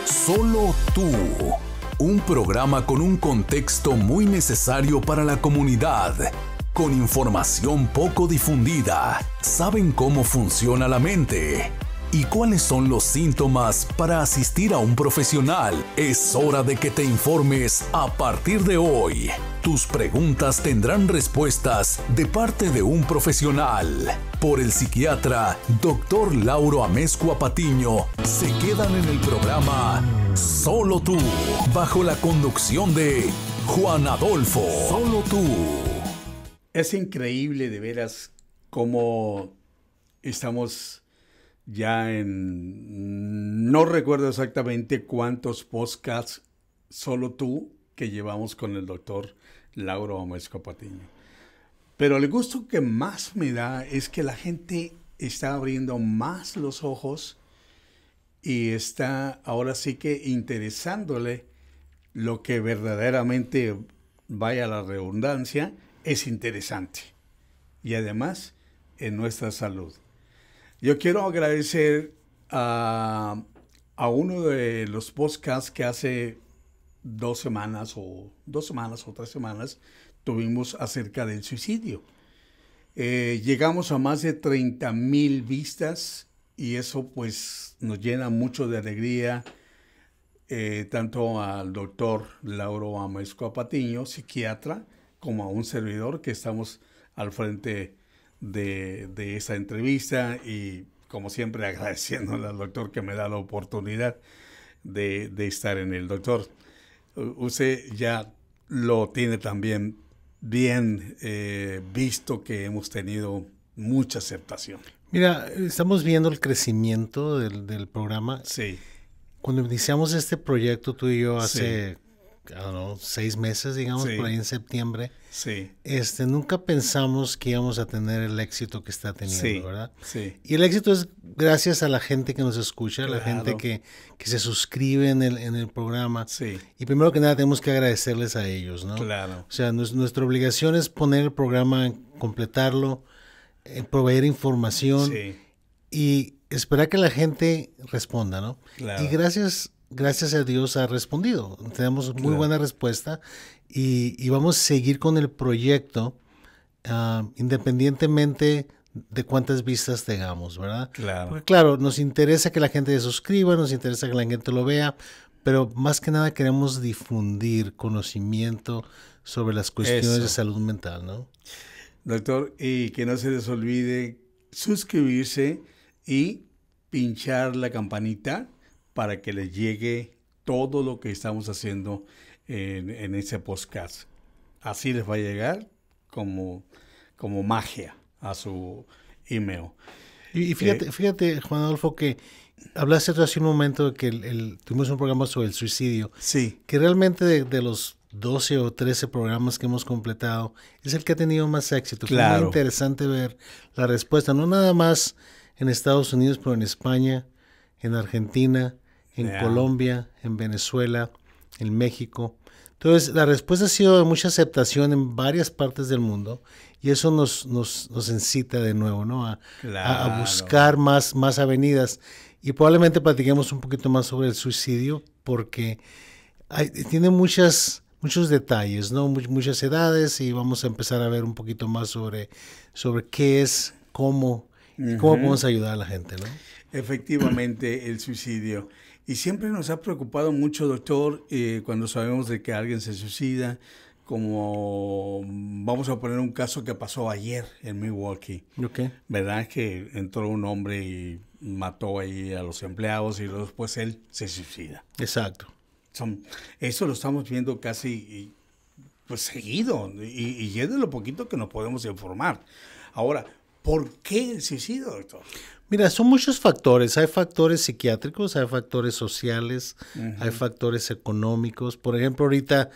Solo tú. Un programa con un contexto muy necesario para la comunidad. Con información poco difundida. ¿Saben cómo funciona la mente? ¿Y cuáles son los síntomas para asistir a un profesional? Es hora de que te informes a partir de hoy. Tus preguntas tendrán respuestas de parte de un profesional. Por el psiquiatra Dr. Lauro Amezcua Patiño. Se quedan en el programa Solo Tú, bajo la conducción de Juan Adolfo. Solo Tú. Es increíble de veras cómo estamos ya en... No recuerdo exactamente cuántos podcasts Solo Tú que llevamos con el doctor Lauro Amezcua Patiño. Pero el gusto que más me da es que la gente está abriendo más los ojos y está ahora sí que interesándole lo que verdaderamente, vaya la redundancia, es interesante. Y además, en nuestra salud. Yo quiero agradecer a uno de los podcasts que hace 2 semanas o 3 semanas tuvimos acerca del suicidio. Llegamos a más de 30,000 vistas y eso pues nos llena mucho de alegría, tanto al doctor Lauro Amezcua Patiño, psiquiatra, como a un servidor que estamos al frente de esta entrevista y como siempre agradeciéndole al doctor que me da la oportunidad de estar en el doctor. Usted ya lo tiene también bien visto que hemos tenido mucha aceptación. Mira, estamos viendo el crecimiento del programa. Sí. Cuando iniciamos este proyecto tú y yo hace, 6 meses, digamos, por ahí en septiembre, nunca pensamos que íbamos a tener el éxito que está teniendo, ¿verdad? Sí. Y el éxito es gracias a la gente que nos escucha, a la gente que se suscribe en el programa. Sí. Y primero que nada tenemos que agradecerles a ellos, ¿no? Claro. O sea, nuestra obligación es poner el programa, completarlo, proveer información y esperar que la gente responda, ¿no? Claro. Y gracias a Dios ha respondido. Tenemos muy buena respuesta y vamos a seguir con el proyecto independientemente de cuántas vistas tengamos, ¿verdad? Claro. Porque claro, nos interesa que la gente se suscriba, nos interesa que la gente lo vea, pero más que nada queremos difundir conocimiento sobre las cuestiones de salud mental, ¿no? Doctor, y que no se les olvide suscribirse y pinchar la campanita para que les llegue todo lo que estamos haciendo en ese podcast. Así les va a llegar como magia a su email. Y fíjate, Juan Adolfo, que hablaste hace un momento de que tuvimos un programa sobre el suicidio. Sí. Que realmente de los 12 o 13 programas que hemos completado, es el que ha tenido más éxito. Claro. Fue muy interesante ver la respuesta, no nada más en Estados Unidos, pero en España, en Argentina, en Colombia, en Venezuela, en México. Entonces, la respuesta ha sido de mucha aceptación en varias partes del mundo y eso nos incita de nuevo, ¿no? A buscar más avenidas. Y probablemente platiquemos un poquito más sobre el suicidio porque tiene muchos detalles, ¿no? Muchas edades y vamos a empezar a ver un poquito más sobre qué es, cómo podemos ayudar a la gente, ¿no? Efectivamente, el suicidio. Y siempre nos ha preocupado mucho, doctor, cuando sabemos de que alguien se suicida, como vamos a poner un caso que pasó ayer en Milwaukee. Okay. ¿Verdad? Que entró un hombre y mató ahí a los empleados y después él se suicida. Exacto. Eso lo estamos viendo casi pues seguido y es de lo poquito que nos podemos informar. Ahora, ¿por qué el suicidio, doctor? Mira, son muchos factores. Hay factores psiquiátricos, hay factores sociales, hay factores económicos. Por ejemplo, ahorita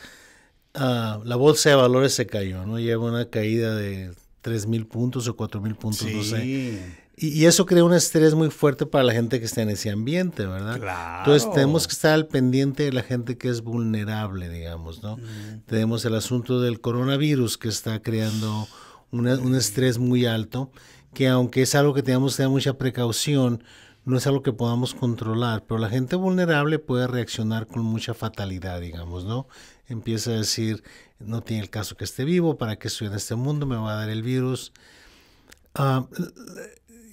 la bolsa de valores se cayó, ¿no? Lleva una caída de 3,000 puntos o 4,000 puntos, no sé. Y eso crea un estrés muy fuerte para la gente que está en ese ambiente, ¿verdad? Claro. Entonces tenemos que estar al pendiente de la gente que es vulnerable, digamos, ¿no? Tenemos el asunto del coronavirus que está creando un estrés muy alto, que aunque es algo que tenemos que tener mucha precaución, no es algo que podamos controlar, pero la gente vulnerable puede reaccionar con mucha fatalidad, digamos, ¿no? Empieza a decir, no tiene el caso que esté vivo, ¿para qué estoy en este mundo? Me va a dar el virus.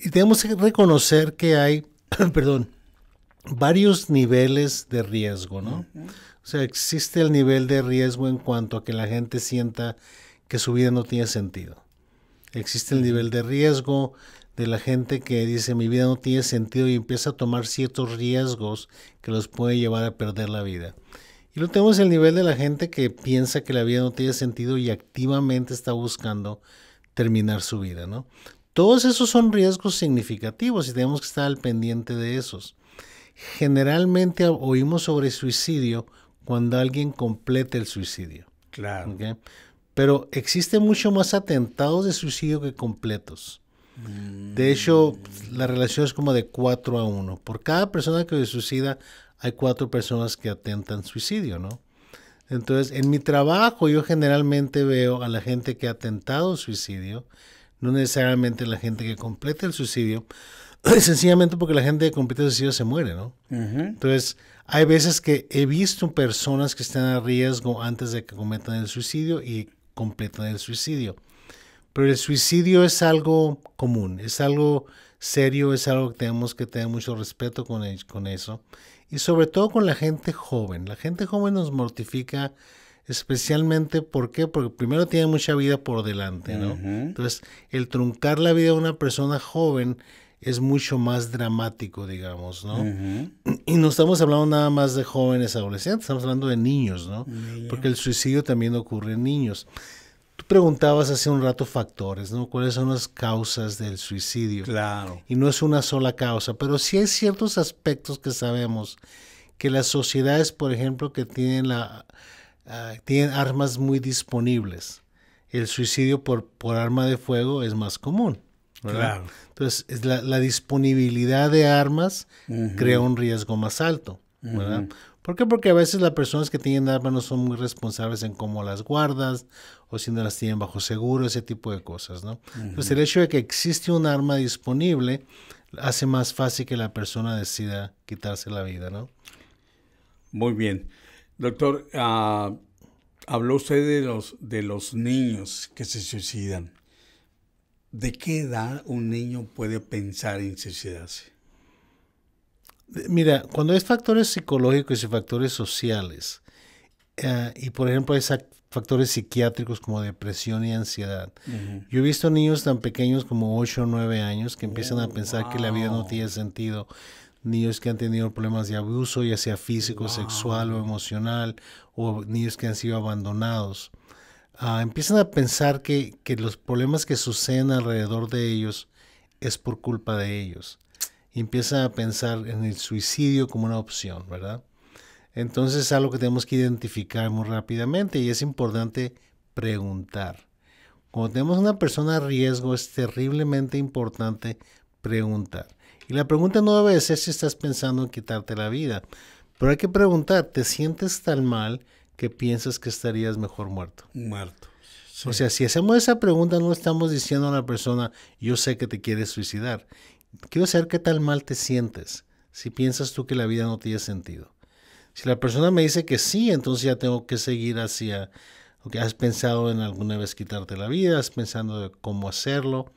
Y tenemos que reconocer que hay, perdón, varios niveles de riesgo, ¿no? O sea, existe el nivel de riesgo en cuanto a que la gente sienta que su vida no tiene sentido. Existe el nivel de riesgo de la gente que dice mi vida no tiene sentido y empieza a tomar ciertos riesgos que los puede llevar a perder la vida. Y luego tenemos el nivel de la gente que piensa que la vida no tiene sentido y activamente está buscando terminar su vida, ¿no? Todos esos son riesgos significativos y tenemos que estar al pendiente de esos. Generalmente oímos sobre suicidio cuando alguien completa el suicidio. Claro. ¿Okay? Pero existen mucho más atentados de suicidio que completos. De hecho, la relación es como de 4-1. Por cada persona que se suicida, hay 4 personas que atentan suicidio, ¿no? Entonces, en mi trabajo yo generalmente veo a la gente que ha atentado suicidio, no necesariamente la gente que completa el suicidio, sencillamente porque la gente que completa el suicidio se muere, ¿no? Entonces, hay veces que he visto personas que están a riesgo antes de que cometan el suicidio y completan el suicidio. Pero el suicidio es algo común, es algo serio, es algo que tenemos que tener mucho respeto con eso. Y sobre todo con la gente joven. La gente joven nos mortifica especialmente, ¿por qué? Porque primero tiene mucha vida por delante, ¿no? Entonces, el truncar la vida de una persona joven es mucho más dramático, digamos, ¿no? Y no estamos hablando nada más de jóvenes adolescentes, estamos hablando de niños, ¿no? Porque el suicidio también ocurre en niños. Tú preguntabas hace un rato factores, ¿no? ¿Cuáles son las causas del suicidio? Claro. Y no es una sola causa, pero sí hay ciertos aspectos que sabemos que las sociedades, por ejemplo, que tienen armas muy disponibles. El suicidio por arma de fuego es más común, ¿verdad? Claro. Entonces, la disponibilidad de armas crea un riesgo más alto, ¿verdad? ¿Por qué? Porque a veces las personas que tienen armas no son muy responsables en cómo las guardas o si no las tienen bajo seguro, ese tipo de cosas, ¿no? Entonces, el hecho de que existe un arma disponible hace más fácil que la persona decida quitarse la vida, ¿no? Muy bien. Doctor, habló usted de los niños que se suicidan. ¿De qué edad un niño puede pensar en suicidarse? Mira, cuando hay factores psicológicos y factores sociales, y por ejemplo hay factores psiquiátricos como depresión y ansiedad, yo he visto niños tan pequeños como 8 o 9 años que empiezan a pensar que la vida no tiene sentido, niños que han tenido problemas de abuso, ya sea físico, sexual o emocional, o niños que han sido abandonados. Empiezan a pensar que los problemas que suceden alrededor de ellos es por culpa de ellos. Y empiezan a pensar en el suicidio como una opción, ¿verdad? Entonces es algo que tenemos que identificar muy rápidamente y es importante preguntar. Cuando tenemos una persona a riesgo es terriblemente importante preguntar. Y la pregunta no debe ser si estás pensando en quitarte la vida, pero hay que preguntar, ¿te sientes tan mal que piensas que estarías mejor muerto? Muerto. Sí. O sea, si hacemos esa pregunta no estamos diciendo a la persona, yo sé que te quieres suicidar. Quiero saber qué tal mal te sientes si piensas tú que la vida no tiene sentido. Si la persona me dice que sí, entonces ya tengo que seguir hacia, okay, ¿has pensado en alguna vez quitarte la vida? ¿Has pensado de cómo hacerlo?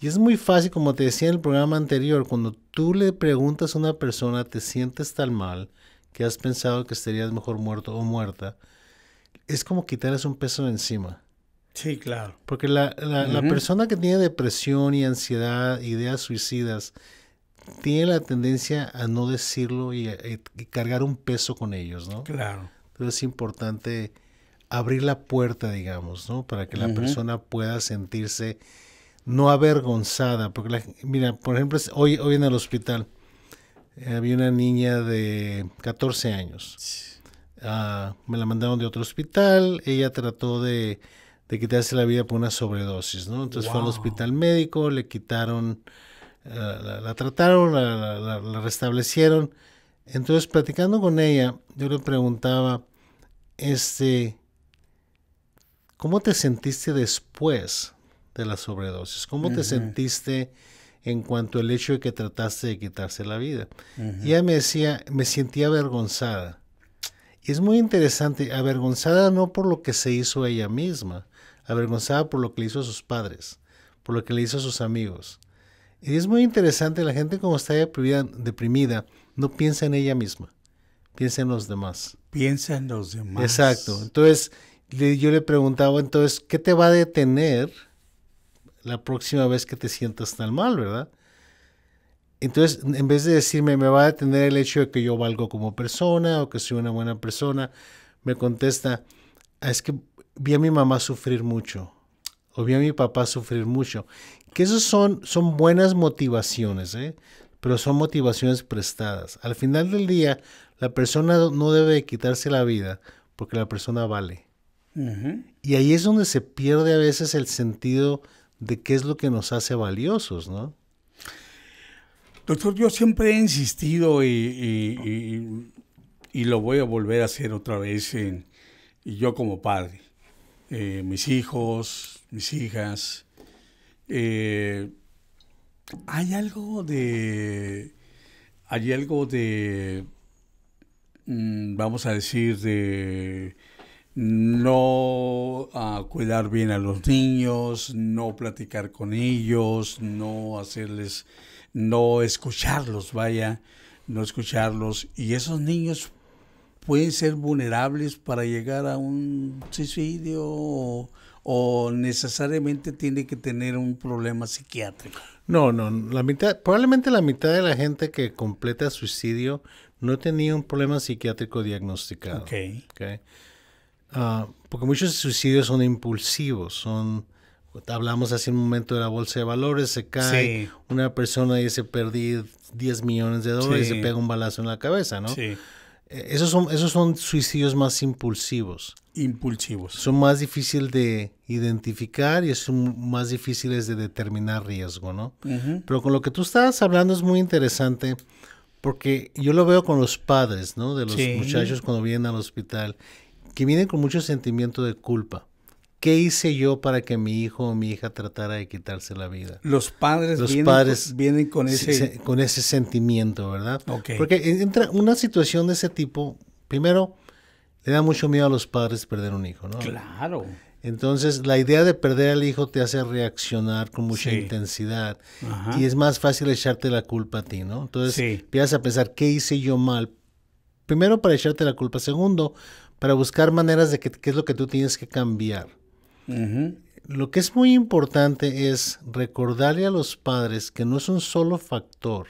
Y es muy fácil, como te decía en el programa anterior, cuando tú le preguntas a una persona, ¿te sientes tan mal que has pensado que estarías mejor muerto o muerta? Es como quitarles un peso de encima. Sí, claro. Porque la persona que tiene depresión y ansiedad, ideas suicidas, tiene la tendencia a no decirlo y cargar un peso con ellos, ¿no? Claro. Entonces es importante abrir la puerta, digamos, ¿no? Para que la persona pueda sentirse no avergonzada. Porque, mira, por ejemplo, hoy en el hospital había una niña de 14 años. Me la mandaron de otro hospital. Ella trató de quitarse la vida por una sobredosis, ¿no? Entonces fue al hospital médico, le quitaron, la trataron, la restablecieron. Entonces, platicando con ella, yo le preguntaba, ¿cómo te sentiste después de la sobredosis? ¿Cómo te sentiste en cuanto al hecho de que trataste de quitarse la vida. Y ella me decía, me sentía avergonzada. Y es muy interesante, avergonzada no por lo que se hizo ella misma, avergonzada por lo que le hizo a sus padres, por lo que le hizo a sus amigos. Y es muy interesante, la gente como está deprimida, no piensa en ella misma, piensa en los demás. Piensa en los demás. Exacto. Entonces, yo le preguntaba, entonces, ¿qué te va a detener la próxima vez que te sientas tan mal, verdad? Entonces, en vez de decirme, me va a detener el hecho de que yo valgo como persona o que soy una buena persona, me contesta, es que vi a mi mamá sufrir mucho o vi a mi papá sufrir mucho. Que esos son buenas motivaciones, pero son motivaciones prestadas. Al final del día, la persona no debe quitarse la vida porque la persona vale. Y ahí es donde se pierde a veces el sentido de qué es lo que nos hace valiosos, ¿no? Doctor, yo siempre he insistido y lo voy a volver a hacer otra vez, y yo como padre, mis hijos, mis hijas, hay algo de, vamos a decir, de no cuidar bien a los niños, no platicar con ellos, no escucharlos, no escucharlos. Y esos niños pueden ser vulnerables para llegar a un suicidio o necesariamente tiene que tener un problema psiquiátrico. No, probablemente la mitad de la gente que completa suicidio no tenía un problema psiquiátrico diagnosticado. Okay. Porque muchos suicidios son impulsivos, hablamos hace un momento de la bolsa de valores, se cae, una persona dice perdí $10 millones y se pega un balazo en la cabeza, ¿no? Sí. Esos son suicidios más impulsivos. Son más difíciles de identificar y son más difíciles de determinar riesgo, ¿no? Pero con lo que tú estabas hablando es muy interesante porque yo lo veo con los padres, ¿no? De los muchachos cuando vienen al hospital, que vienen con mucho sentimiento de culpa. ¿Qué hice yo para que mi hijo o mi hija tratara de quitarse la vida? Los padres vienen con ese sentimiento, ¿verdad? Okay. Porque entra una situación de ese tipo, primero, le da mucho miedo a los padres perder un hijo, ¿no? Claro. Entonces, la idea de perder al hijo te hace reaccionar con mucha intensidad. Y es más fácil echarte la culpa a ti, ¿no? Entonces, empiezas a pensar, ¿qué hice yo mal? Primero, para echarte la culpa. Segundo, para buscar maneras de qué es lo que tú tienes que cambiar. Lo que es muy importante es recordarle a los padres que no es un solo factor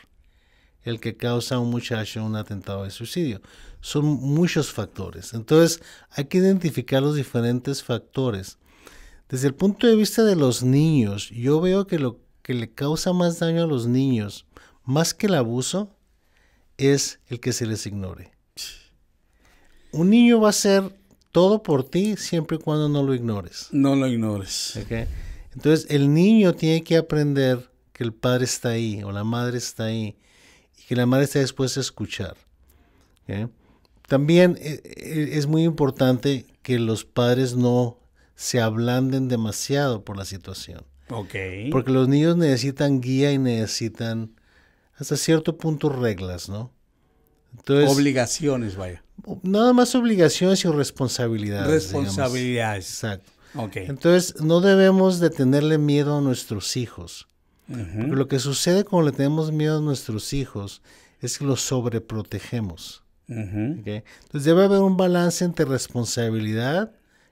el que causa a un muchacho un atentado de suicidio. Son muchos factores. Entonces hay que identificar los diferentes factores. Desde el punto de vista de los niños, yo veo que lo que le causa más daño a los niños, más que el abuso, es el que se les ignore. Un niño va a hacer todo por ti siempre y cuando no lo ignores. No lo ignores. Okay. Entonces, el niño tiene que aprender que el padre está ahí o la madre está ahí y que la madre está dispuesta a escuchar. Okay. También es muy importante que los padres no se ablanden demasiado por la situación. Okay. Porque los niños necesitan guía y necesitan hasta cierto punto reglas, ¿no? Entonces, obligaciones, vaya. Nada más obligaciones y responsabilidades. Responsabilidades. Digamos. Exacto. Okay. Entonces, no debemos de tenerle miedo a nuestros hijos. Porque lo que sucede cuando le tenemos miedo a nuestros hijos es que los sobreprotegemos. ¿Okay? Entonces, debe haber un balance entre responsabilidad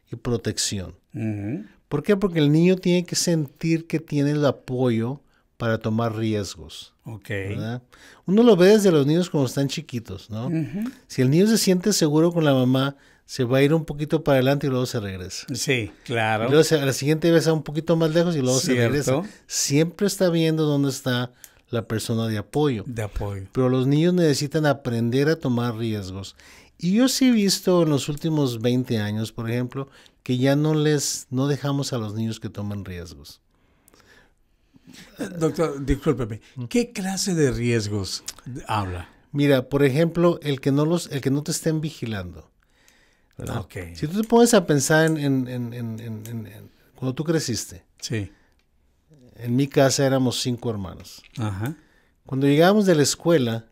y protección. ¿Por qué? Porque el niño tiene que sentir que tiene el apoyo para tomar riesgos. ¿Verdad? Uno lo ve desde los niños cuando están chiquitos, ¿no? Si el niño se siente seguro con la mamá, se va a ir un poquito para adelante y luego se regresa. Sí, claro. Y luego a la siguiente vez a un poquito más lejos y luego se regresa. Siempre está viendo dónde está la persona de apoyo. Pero los niños necesitan aprender a tomar riesgos. Y yo sí he visto en los últimos 20 años, por ejemplo, que ya no dejamos a los niños que tomen riesgos. Doctor, discúlpeme, ¿qué clase de riesgos habla? Mira, por ejemplo, el que no te estén vigilando. Okay. Si tú te pones a pensar en cuando tú creciste. Sí. en mi casa éramos 5 hermanos. Ajá. Cuando llegábamos de la escuela,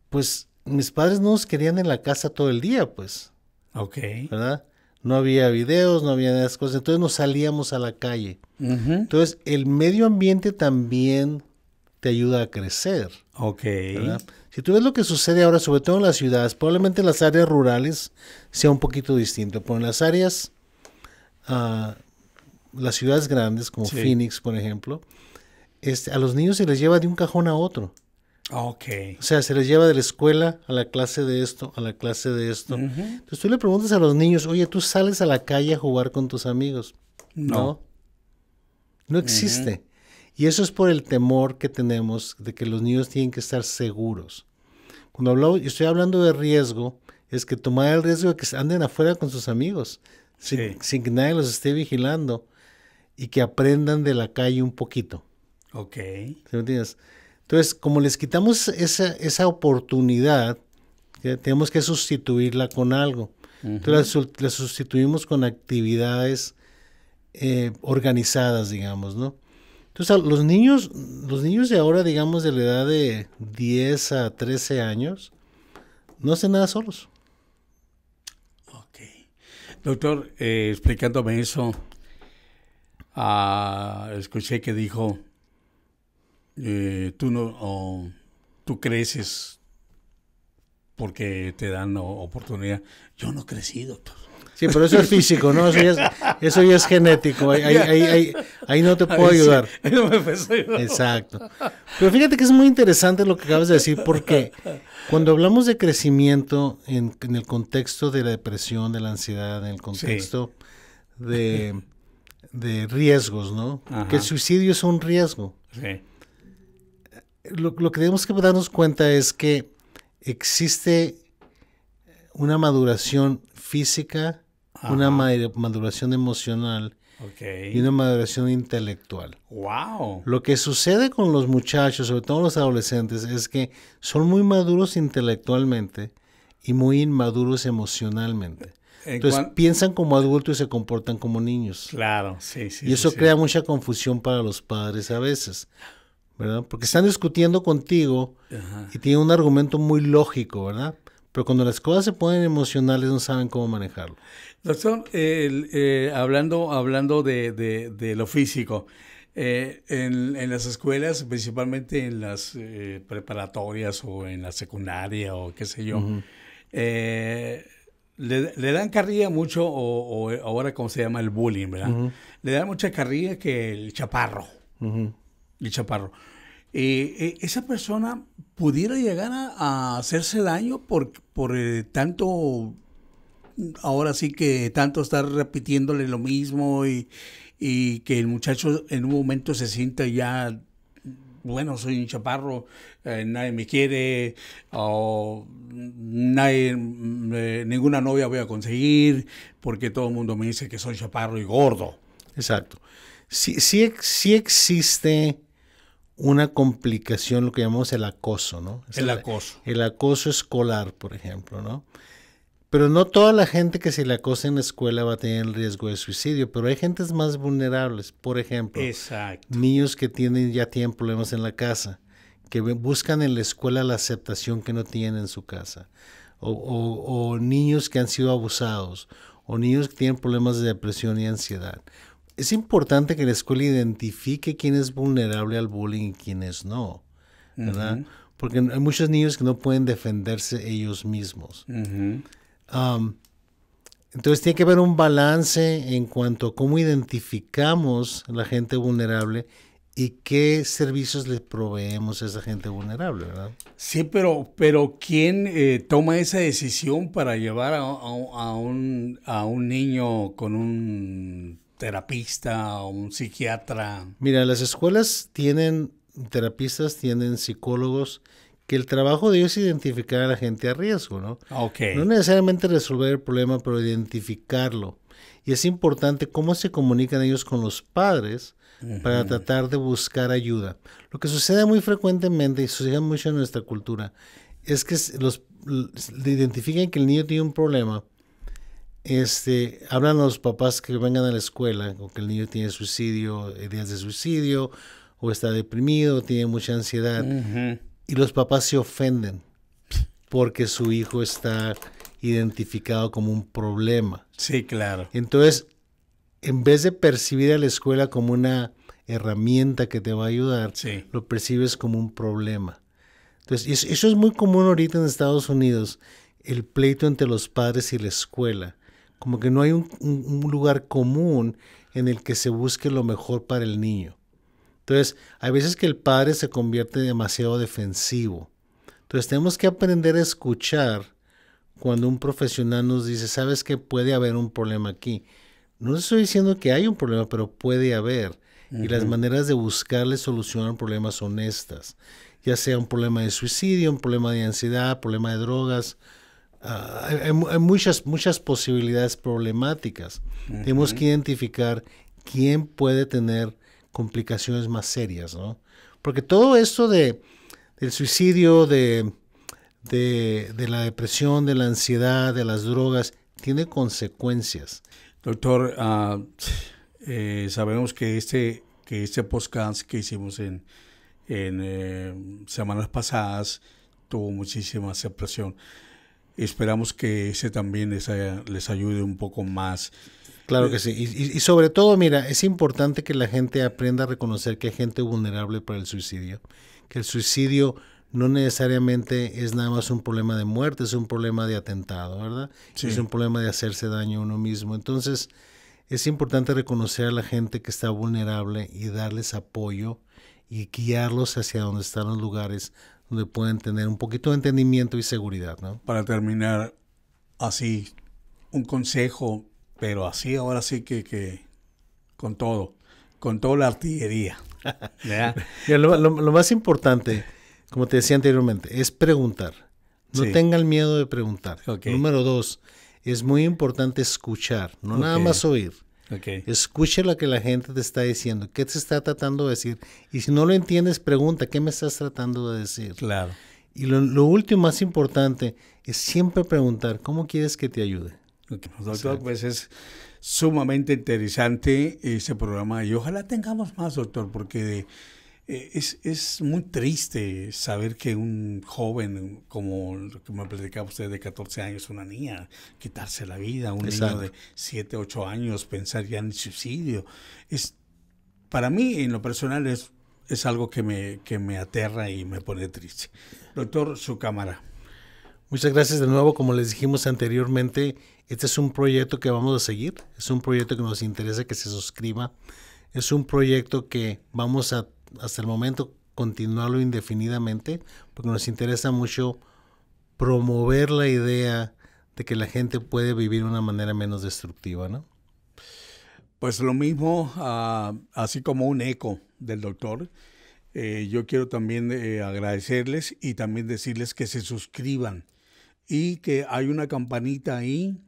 pues mis padres no nos querían en la casa todo el día, pues, Ok. ¿verdad? No había videos, no había esas cosas, entonces nos salíamos a la calle. Ujú. Entonces, el medio ambiente también te ayuda a crecer, Ok. ¿verdad? Si tú ves lo que sucede ahora, sobre todo en las ciudades, probablemente en las áreas rurales sea un poquito distinto, pero en las áreas, las ciudades grandes, como Sí. Phoenix, por ejemplo, a los niños se les lleva de un cajón a otro. Ok. O sea, se les lleva de la escuela a la clase de esto, a la clase de esto. Ujú. Entonces tú le preguntas a los niños, oye, ¿tú sales a la calle a jugar con tus amigos? No. No existe. Y eso es por el temor que tenemos de que los niños tienen que estar seguros. Cuando estoy hablando de riesgo, es que tomar el riesgo de que anden afuera con sus amigos, Sí. sin que nadie los esté vigilando y que aprendan de la calle un poquito. Ok. ¿Sí me entiendes? Entonces, como les quitamos esa oportunidad, tenemos que sustituirla con algo. Entonces, la sustituimos con actividades organizadas, digamos, ¿no? Entonces, los niños de ahora, digamos, de la edad de 10 a 13 años, no hacen nada solos. Ok. Doctor, explicándome eso, escuché que dijo, tú creces porque te dan oportunidad. Yo no crecí, doctor. Sí, pero eso es físico, ¿no? Eso ya es genético. Ahí no te puedo ayudar. Sí, no me empezó a ayudar. Exacto. Pero fíjate que es muy interesante lo que acabas de decir, porque cuando hablamos de crecimiento en el contexto de la depresión, de la ansiedad, en el contexto de riesgos, ¿no? Ajá. Que el suicidio es un riesgo. Sí. Lo que tenemos que darnos cuenta es que existe una maduración física, una maduración emocional y una maduración intelectual. Wow. Lo que sucede con los muchachos, sobre todo los adolescentes, es que son muy maduros intelectualmente y muy inmaduros emocionalmente. Entonces piensan como adultos y se comportan como niños. Claro, sí. Y eso crea mucha confusión para los padres a veces, ¿verdad? Porque están discutiendo contigo y tienen un argumento muy lógico, ¿verdad? Pero cuando las cosas se ponen emocionales no saben cómo manejarlo. Doctor, hablando de lo físico, en las escuelas, principalmente en las preparatorias o en la secundaria o qué sé yo, le dan carrilla mucho, o ahora como se llama el bullying, ¿verdad? Le dan mucha carrilla que el chaparro. El chaparro. Esa persona pudiera llegar a hacerse daño por tanto, ahora sí que tanto estar repitiéndole lo mismo y que el muchacho en un momento se sienta ya, bueno, soy un chaparro, nadie me quiere, o ninguna novia voy a conseguir porque todo el mundo me dice que soy chaparro y gordo. Exacto. Sí existe una complicación, lo que llamamos el acoso, ¿no? El acoso. El acoso escolar, por ejemplo, ¿no? Pero no toda la gente que se le acosa en la escuela va a tener el riesgo de suicidio, pero hay gentes más vulnerables, por ejemplo, niños que ya tienen problemas en la casa, que buscan en la escuela la aceptación que no tienen en su casa, o niños que han sido abusados, o niños que tienen problemas de depresión y ansiedad. Es importante que la escuela identifique quién es vulnerable al bullying y quién es no, ¿verdad? Porque hay muchos niños que no pueden defenderse ellos mismos. Entonces tiene que haber un balance en cuanto a cómo identificamos a la gente vulnerable y qué servicios le proveemos a esa gente vulnerable, ¿verdad? Sí, pero ¿quién toma esa decisión para llevar a un niño con un terapista o un psiquiatra? Mira, las escuelas tienen terapistas, tienen psicólogos, que el trabajo de ellos es identificar a la gente a riesgo, ¿no? Okay. No necesariamente resolver el problema, pero identificarlo. Y es importante cómo se comunican ellos con los padres para tratar de buscar ayuda. Lo que sucede muy frecuentemente y sucede mucho en nuestra cultura es que identifican que el niño tiene un problema hablan los papás que vengan a la escuela o que el niño tiene suicidio, ideas de suicidio, o está deprimido, tiene mucha ansiedad, y los papás se ofenden porque su hijo está identificado como un problema. Sí, claro. Entonces, en vez de percibir a la escuela como una herramienta que te va a ayudar, Sí. lo percibes como un problema. Entonces, eso es muy común ahorita en Estados Unidos, el pleito entre los padres y la escuela. Como que no hay un lugar común en el que se busque lo mejor para el niño. Entonces, hay veces que el padre se convierte demasiado defensivo. Entonces, tenemos que aprender a escuchar cuando un profesional nos dice, ¿sabes qué? Puede haber un problema aquí. No estoy diciendo que hay un problema, pero puede haber. Y las maneras de buscarle solución al problema son estas. Ya sea un problema de suicidio, un problema de ansiedad, problema de drogas. Hay muchas posibilidades problemáticas. Tenemos que identificar quién puede tener complicaciones más serias, ¿no? Porque todo esto del suicidio, de la depresión, de la ansiedad, de las drogas, tiene consecuencias. Doctor, sabemos que este podcast que hicimos en semanas pasadas tuvo muchísima aceptación. Esperamos que ese también les ayude un poco más. Claro que sí. Y sobre todo, mira, es importante que la gente aprenda a reconocer que hay gente vulnerable para el suicidio. Que el suicidio no necesariamente es nada más un problema de muerte, es un problema de atentado, ¿verdad? Sí. Es un problema de hacerse daño a uno mismo. Entonces, es importante reconocer a la gente que está vulnerable y darles apoyo y guiarlos hacia donde están los lugares donde pueden tener un poquito de entendimiento y seguridad, ¿no? Para terminar, así, un consejo, pero así, ahora sí que con toda la artillería. Mira, lo más importante, como te decía anteriormente, es preguntar. No Sí. tengan miedo de preguntar. Okay. Número 2, es muy importante escuchar, no nada más oír. Okay. Escucha lo que la gente te está diciendo, qué te está tratando de decir. Y si no lo entiendes, pregunta, ¿qué me estás tratando de decir? Claro. Y lo último, más importante, es siempre preguntar, ¿cómo quieres que te ayude? Okay. Doctor, pues es sumamente interesante este programa y ojalá tengamos más, doctor, porque es muy triste saber que un joven, como lo que me platicaba usted, de 14 años, una niña, quitarse la vida, un Exacto. niño de 7, 8 años, pensar ya en suicidio. Para mí, en lo personal, es algo que me aterra y me pone triste. Doctor, su cámara. Muchas gracias de nuevo. Como les dijimos anteriormente, este es un proyecto que vamos a seguir. Es un proyecto que nos interesa que se suscriba. Es un proyecto que vamos a, hasta el momento, continuarlo indefinidamente, porque nos interesa mucho promover la idea de que la gente puede vivir de una manera menos destructiva, ¿no? Pues lo mismo, así como un eco del doctor. Yo quiero también agradecerles y también decirles que se suscriban y que hay una campanita ahí,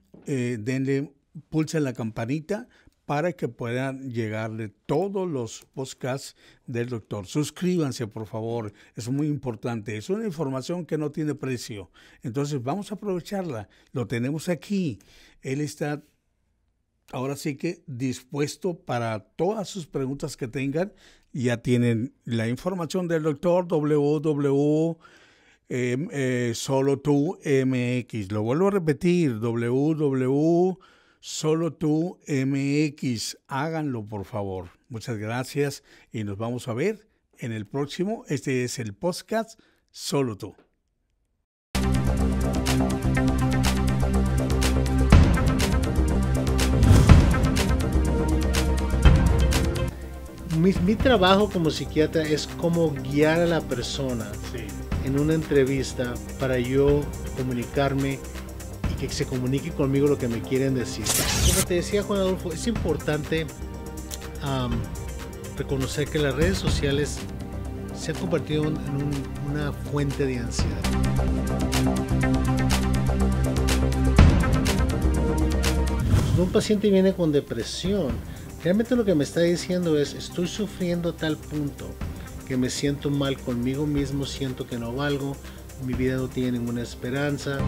pulsen la campanita para que puedan llegarle todos los podcasts del doctor. Suscríbanse, por favor, es muy importante. Es una información que no tiene precio. Entonces vamos a aprovecharla. Lo tenemos aquí. Él está ahora sí que dispuesto para todas sus preguntas que tengan. Ya tienen la información del doctor www.solotúmx. Lo vuelvo a repetir, www.solotúmx. Háganlo, por favor. Muchas gracias y nos vamos a ver en el próximo. Este es el podcast Solo Tú. Mi trabajo como psiquiatra es cómo guiar a la persona en una entrevista para yo comunicarme y que se comunique conmigo lo que me quieren decir. Como te decía Juan Adolfo, es importante reconocer que las redes sociales se han convertido en una fuente de ansiedad. Cuando un paciente viene con depresión, realmente lo que me está diciendo es, estoy sufriendo a tal punto que me siento mal conmigo mismo, siento que no valgo, mi vida no tiene ninguna esperanza.